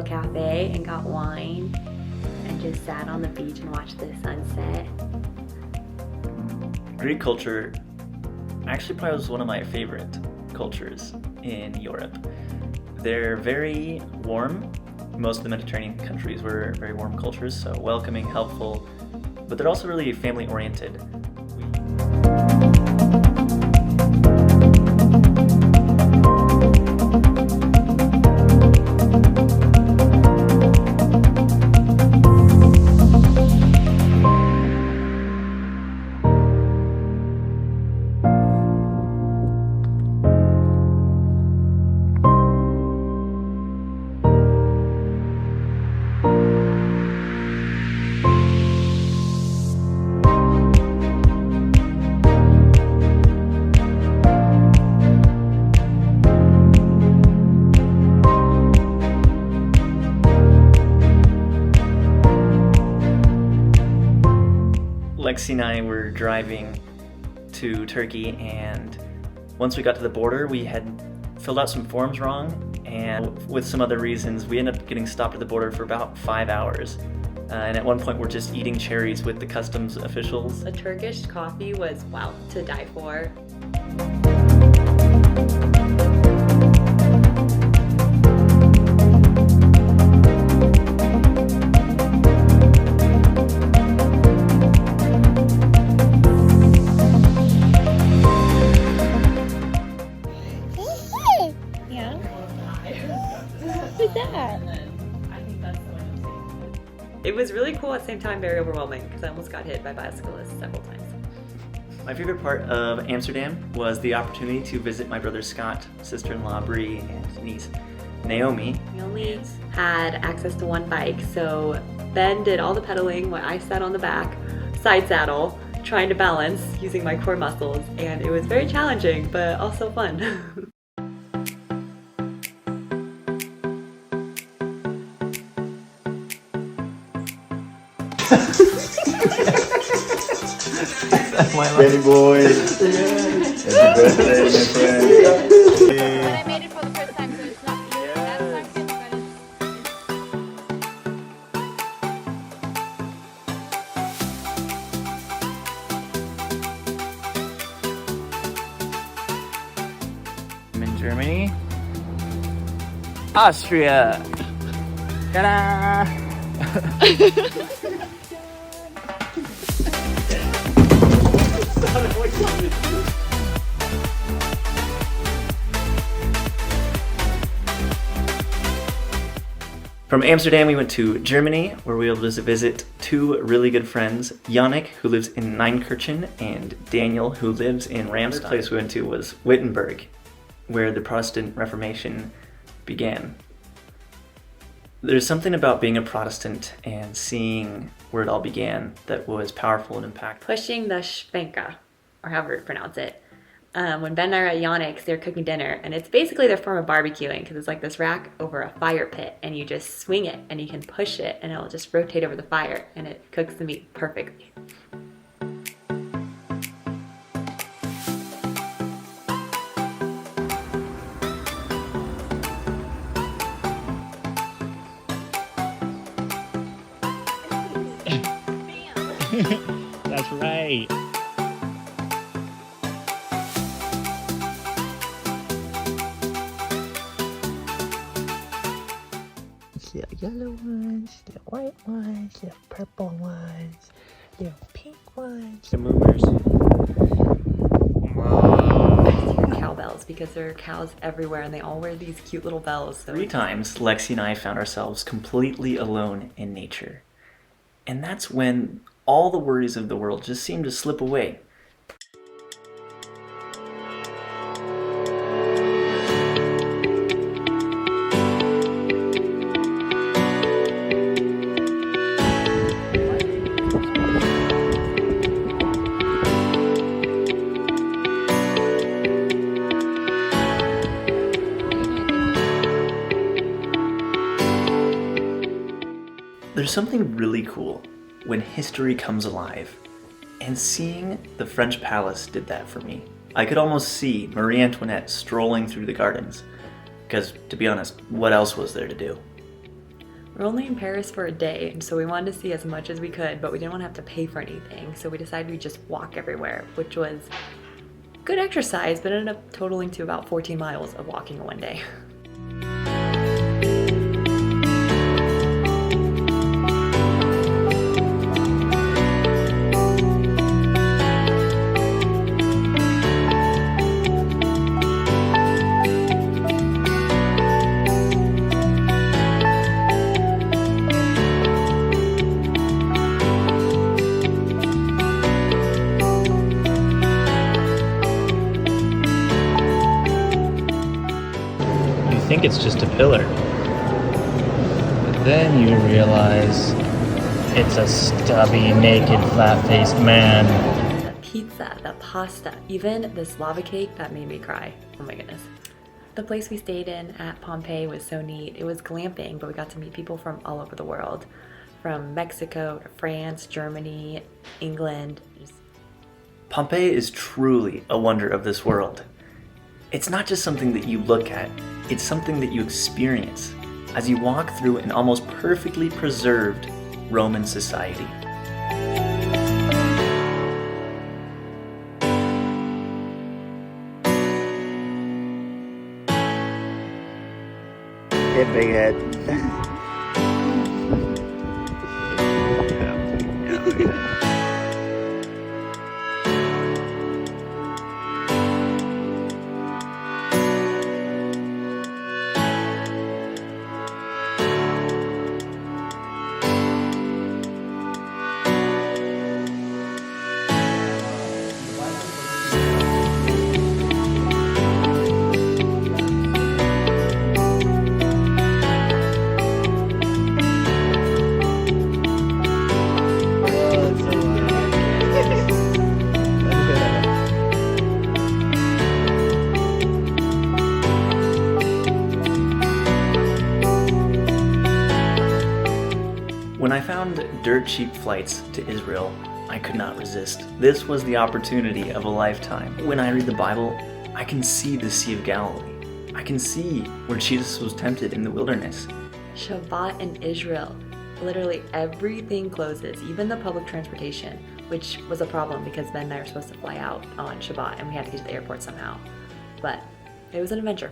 cafe and got wine and just sat on the beach and watched the sunset. Greek culture actually probably was one of my favorite cultures in Europe. They're very warm. Most of the Mediterranean countries were very warm cultures, so welcoming, helpful, but they're also really family oriented. Lexi and I were driving to Turkey, and once we got to the border, we had filled out some forms wrong, and with some other reasons, we ended up getting stopped at the border for about 5 hours. And at one point, we're just eating cherries with the customs officials. The Turkish coffee was, wow, to die for. It was really cool at the same time, very overwhelming, because I almost got hit by bicyclists several times. My favorite part of Amsterdam was the opportunity to visit my brother Scott, sister-in-law Bree, and niece Naomi. We only had access to one bike, so Ben did all the pedaling while I sat on the back, side saddle, trying to balance using my core muscles, and it was very challenging, but also fun. Benny boy. Happy birthday, my friend. But I made it for the first time, so it's not that time, I'm in Germany. Austria. Ta-da! From Amsterdam, we went to Germany, where we were able to visit two really good friends, Yannick, who lives in Nijnkirchen, and Daniel, who lives in Ramstein. The place we went to was Wittenberg, where the Protestant Reformation began. There's something about being a Protestant and seeing where it all began that was powerful and impactful. Pushing the Schwenka, or however you pronounce it. When Ben and I are at Yannick's, they're cooking dinner, and it's basically their form of barbecuing, because it's like this rack over a fire pit, and you just swing it, and you can push it, and it'll just rotate over the fire, and it cooks the meat perfectly. That's right. The yellow ones, the white ones, the purple ones, the pink ones. The movers. Cowbells, because there are cows everywhere, and they all wear these cute little bells. So 3 times, Lexi and I found ourselves completely alone in nature. And that's when all the worries of the world just seemed to slip away. There's something really cool when history comes alive, and seeing the French palace did that for me. I could almost see Marie Antoinette strolling through the gardens, because to be honest, what else was there to do? We're only in Paris for a day, and so we wanted to see as much as we could, but we didn't want to have to pay for anything. So we decided we'd just walk everywhere, which was good exercise, but ended up totaling to about 14 miles of walking in one day. You think it's just a pillar, but then you realize it's a stubby, naked, flat-faced man. The pizza, the pasta, even this lava cake that made me cry. Oh my goodness. The place we stayed in at Pompeii was so neat. It was glamping, but we got to meet people from all over the world. From Mexico to France, Germany, England. Pompeii is truly a wonder of this world. It's not just something that you look at, it's something that you experience as you walk through an almost perfectly preserved Roman society. Head, big head. Yeah, look at that. When I found dirt cheap flights to Israel, I could not resist. This was the opportunity of a lifetime. When I read the Bible, I can see the Sea of Galilee. I can see where Jesus was tempted in the wilderness. Shabbat in Israel. Literally everything closes, even the public transportation, which was a problem because Ben and I were supposed to fly out on Shabbat and we had to get to the airport somehow. But it was an adventure.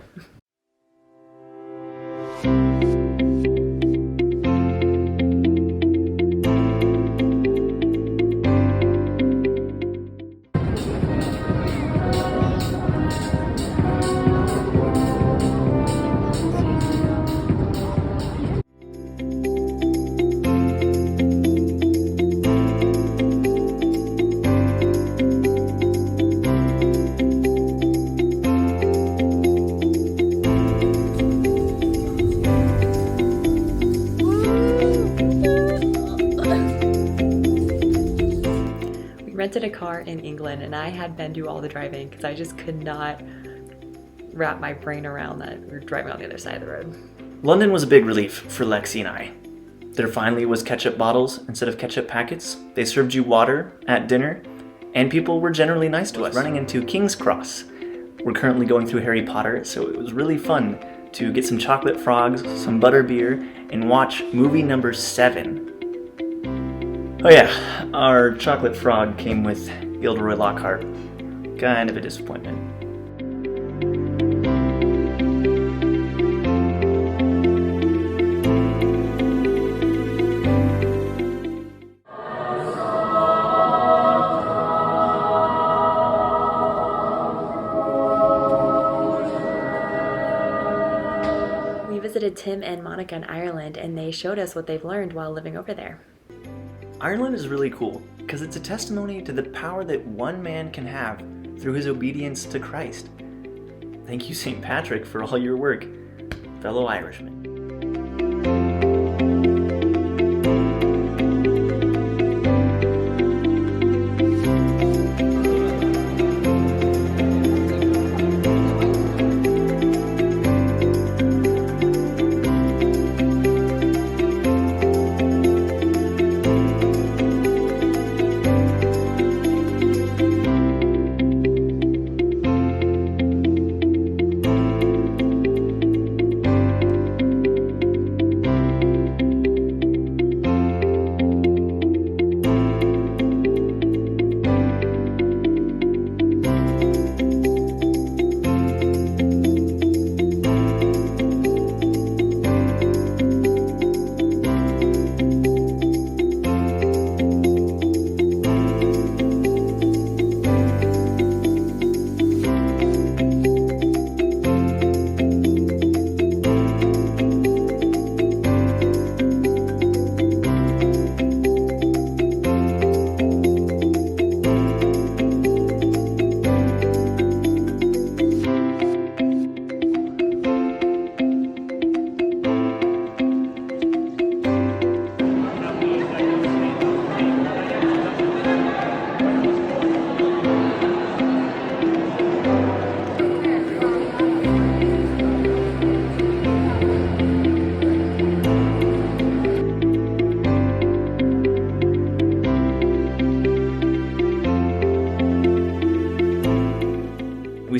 Rented a car in England and I had Ben do all the driving because I just could not wrap my brain around that we were driving on the other side of the road. London was a big relief for Lexi and I. There finally was ketchup bottles instead of ketchup packets. They served you water at dinner, and people were generally nice to us. Running into King's Cross. We're currently going through Harry Potter, so it was really fun to get some chocolate frogs, some butter beer, and watch movie number 7. Oh yeah, our chocolate frog came with Gilderoy Lockhart. Kind of a disappointment. We visited Tim and Monica in Ireland and they showed us what they've learned while living over there. Ireland is really cool because it's a testimony to the power that one man can have through his obedience to Christ. Thank you, St. Patrick, for all your work, fellow Irishmen.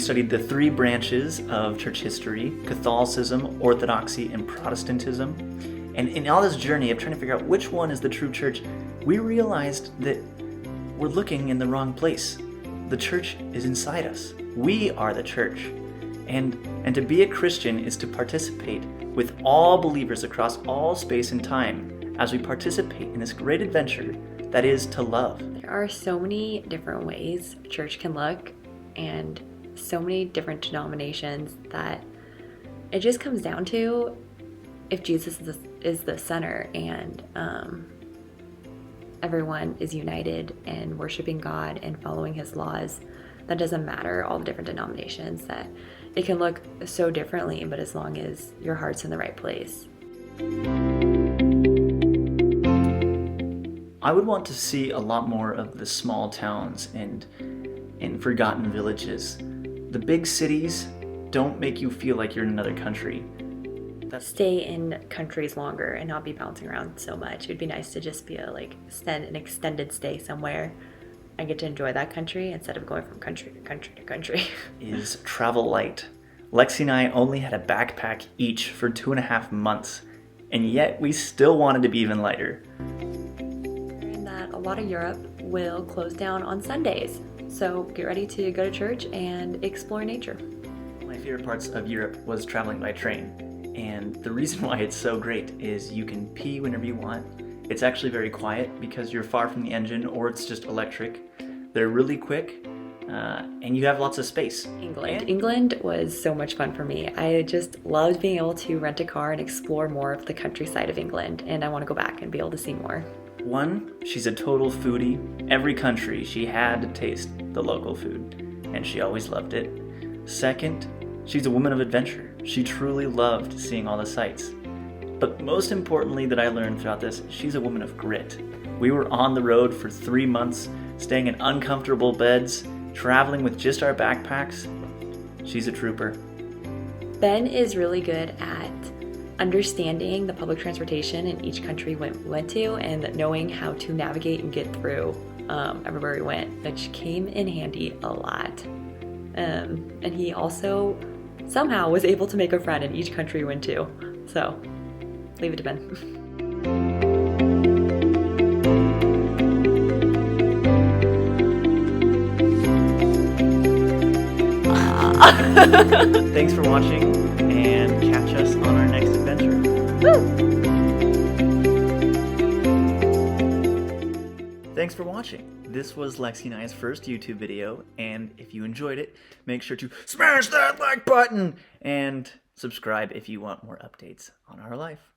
studied the three branches of church history: Catholicism, Orthodoxy, and Protestantism. And in all this journey of trying to figure out which one is the true church, we realized that we're looking in the wrong place. The church is inside us. We are the church. And to be a Christian is to participate with all believers across all space and time as we participate in this great adventure that is to love. There are so many different ways church can look and so many different denominations that it just comes down to if Jesus is the center and everyone is united and worshiping God and following his laws. That doesn't matter, all the different denominations, that it can look so differently, but as long as your heart's in the right place. I would want to see a lot more of the small towns and forgotten villages. The big cities don't make you feel like you're in another country. Stay in countries longer and not be bouncing around so much. It'd be nice to just be an extended stay somewhere and get to enjoy that country instead of going from country to country to country. Is travel light. Lexi and I only had a backpack each for 2.5 months, and yet we still wanted to be even lighter. And that a lot of Europe will close down on Sundays, so get ready to go to church and explore nature. My favorite parts of Europe was traveling by train, and the reason why it's so great is you can pee whenever you want. It's actually very quiet because you're far from the engine, or it's just electric. They're really quick, and you have lots of space. England was so much fun for me. I just loved being able to rent a car and explore more of the countryside of England, and I want to go back and be able to see more. One, she's a total foodie. Every country, she had to taste the local food, and she always loved it. Second, she's a woman of adventure. She truly loved seeing all the sights. But most importantly that I learned throughout this, she's a woman of grit. We were on the road for 3 months, staying in uncomfortable beds, traveling with just our backpacks. She's a trooper. Ben is really good at understanding the public transportation in each country we went to and knowing how to navigate and get through everywhere we went, which came in handy a lot. And he also somehow was able to make a friend in each country we went to. So, leave it to Ben. Thanks for watching, and catch us on our next adventure. Woo! Thanks for watching. This was Lexi and I's first YouTube video, and if you enjoyed it, make sure to smash that like button and subscribe if you want more updates on our life.